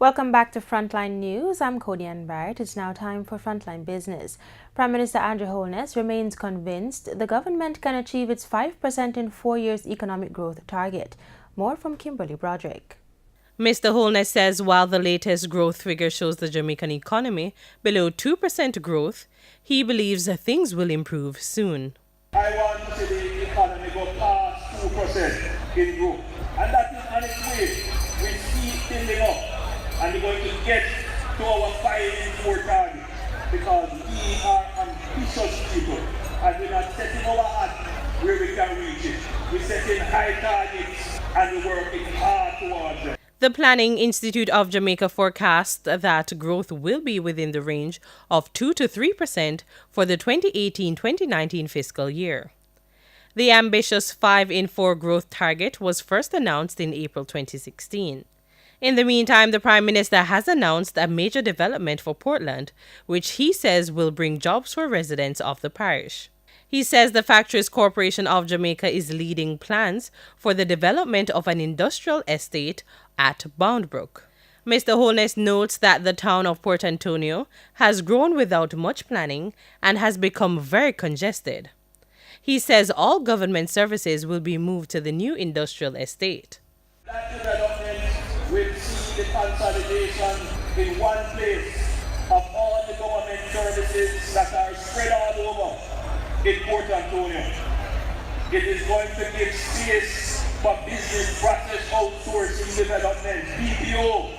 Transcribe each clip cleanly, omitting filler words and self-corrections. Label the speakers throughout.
Speaker 1: Welcome back to Frontline News. I'm Cody Barrett. It's now time for Frontline Business. Prime Minister Andrew Holness remains convinced the government can achieve its 5% in 4 years economic growth target. More from Kimberly Broderick.
Speaker 2: Mr. Holness says while the latest growth figure shows the Jamaican economy below 2% growth, he believes things will improve soon.
Speaker 3: I want to see the economy go past 2% in growth. And that is on its way. We see it building up. And we're going to get to our 5-4 target because we are ambitious people and we're not setting our heart where we can reach it. We're setting high targets and we're working hard towards them.
Speaker 2: The Planning Institute of Jamaica forecasts that growth will be within the range of 2 to 3% for the 2018-2019 fiscal year. The ambitious 5 in 4 growth target was first announced in April 2016. In the meantime, the Prime Minister has announced a major development for Portland, which he says will bring jobs for residents of the parish. He says the Factories Corporation of Jamaica is leading plans for the development of an industrial estate at Boundbrook. Mr. Holness notes that the town of Port Antonio has grown without much planning and has become very congested. He says all government services will be moved to the new industrial estate.
Speaker 3: We'll see the consolidation in one place of all the government services that are spread all over in Port Antonio. It is going to give space for business process outsourcing development, BPO,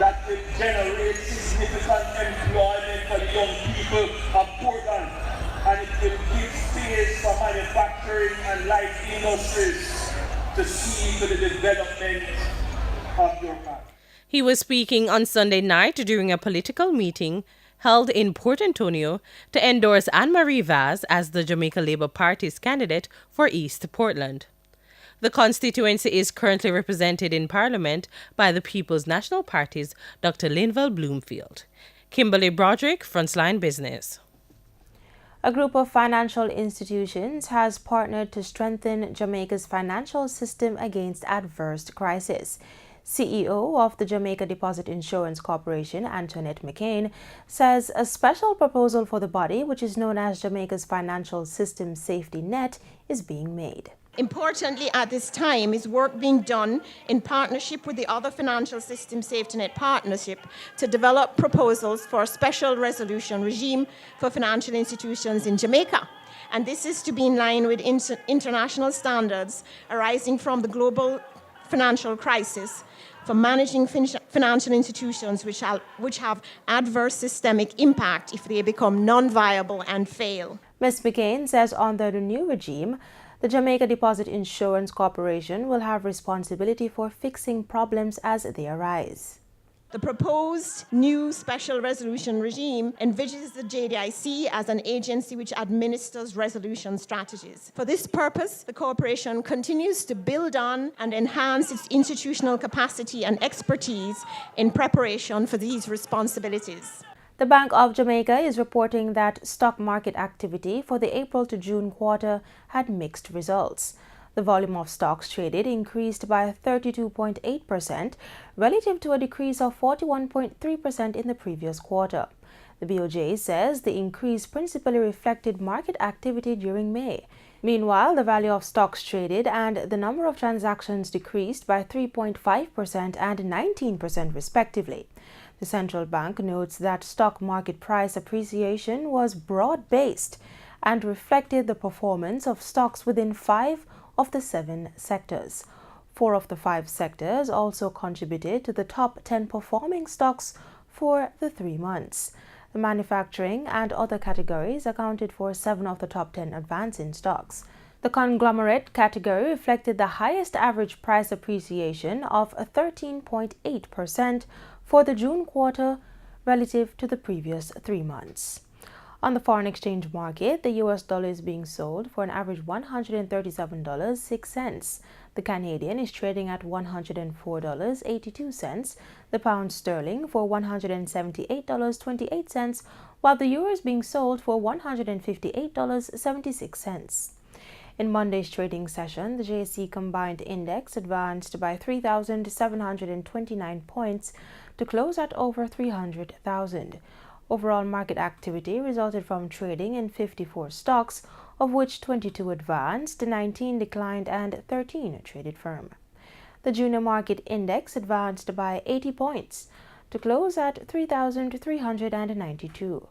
Speaker 3: that will generate significant employment for the young people of Portland. And it will give space for manufacturing and light industries to see to the development.
Speaker 2: He was speaking on Sunday night during a political meeting held in Port Antonio to endorse Anne-Marie Vaz as the Jamaica Labour Party's candidate for East Portland. The constituency is currently represented in Parliament by the People's National Party's Dr. Linval Bloomfield. Kimberly Broderick, Frontline Business.
Speaker 1: A group of financial institutions has partnered to strengthen Jamaica's financial system against adverse crisis. CEO of the Jamaica Deposit Insurance Corporation, Antoinette McCain, says a special proposal for the body, which is known as Jamaica's Financial System Safety Net, is being made.
Speaker 4: Importantly, at this time, is work being done in partnership with the other Financial System Safety Net Partnership to develop proposals for a special resolution regime for financial institutions in Jamaica. And this is to be in line with international standards arising from the global financial crisis for managing financial institutions which have adverse systemic impact if they become non-viable and fail.
Speaker 1: Ms. McCain says under the new regime, the Jamaica Deposit Insurance Corporation will have responsibility for fixing problems as they arise.
Speaker 4: The proposed new special resolution regime envisages the JDIC as an agency which administers resolution strategies. For this purpose, the corporation continues to build on and enhance its institutional capacity and expertise in preparation for these responsibilities.
Speaker 1: The Bank of Jamaica is reporting that stock market activity for the April to June quarter had mixed results. The volume of stocks traded increased by 32.8% relative to a decrease of 41.3% in the previous quarter. The BOJ says the increase principally reflected market activity during May. Meanwhile, the value of stocks traded and the number of transactions decreased by 3.5% and 19% respectively. The central bank notes that stock market price appreciation was broad-based and reflected the performance of stocks within 5 of the 7 sectors. 4 of the 5 sectors also contributed to the top 10 performing stocks for the 3 months. The manufacturing and other categories accounted for 7 of the top 10 advancing stocks. The conglomerate category reflected the highest average price appreciation of 13.8% for the June quarter relative to the previous 3 months. On the foreign exchange market, the US dollar is being sold for an average $137.06. The Canadian is trading at $104.82. The pound sterling for $178.28, while the euro is being sold for $158.76. In Monday's trading session, the JSE Combined Index advanced by 3,729 points to close at over 300,000. Overall market activity resulted from trading in 54 stocks, of which 22 advanced, 19 declined, and 13 traded firm. The junior market index advanced by 80 points to close at 3,392.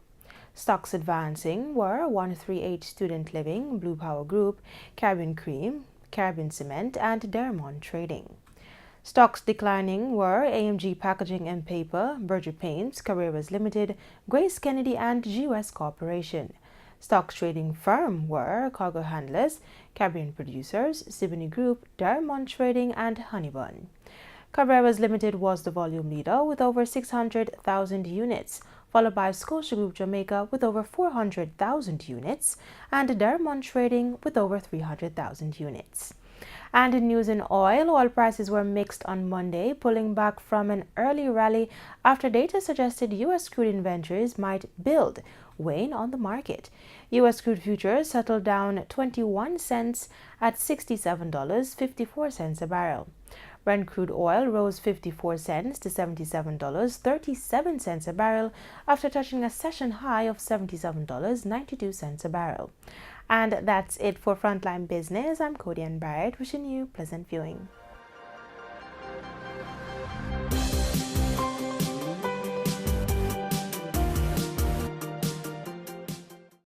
Speaker 1: Stocks advancing were 138 Student Living, Blue Power Group, Caribbean Cream, Caribbean Cement, and Dermont Trading. Stocks declining were AMG Packaging and Paper, Berger Paints, Carreras Limited, Grace Kennedy, and GUS Corporation. Stocks trading firm were Cargo Handlers, Caribbean Producers, Siboney Group, Dermont Trading, and Honeybun. Carreras Limited was the volume leader with over 600,000 units, followed by Scotia Group Jamaica with over 400,000 units, and Dermont Trading with over 300,000 units. And in news in oil prices were mixed on Monday, pulling back from an early rally after data suggested U.S. crude inventories might build, weighing on the market. U.S. crude futures settled down 21 cents at $67.54 a barrel. Brent crude oil rose 54 cents to $77.37 a barrel after touching a session high of $77.92 a barrel. And that's it for Frontline Business. I'm Cody Barrett, wishing you pleasant viewing.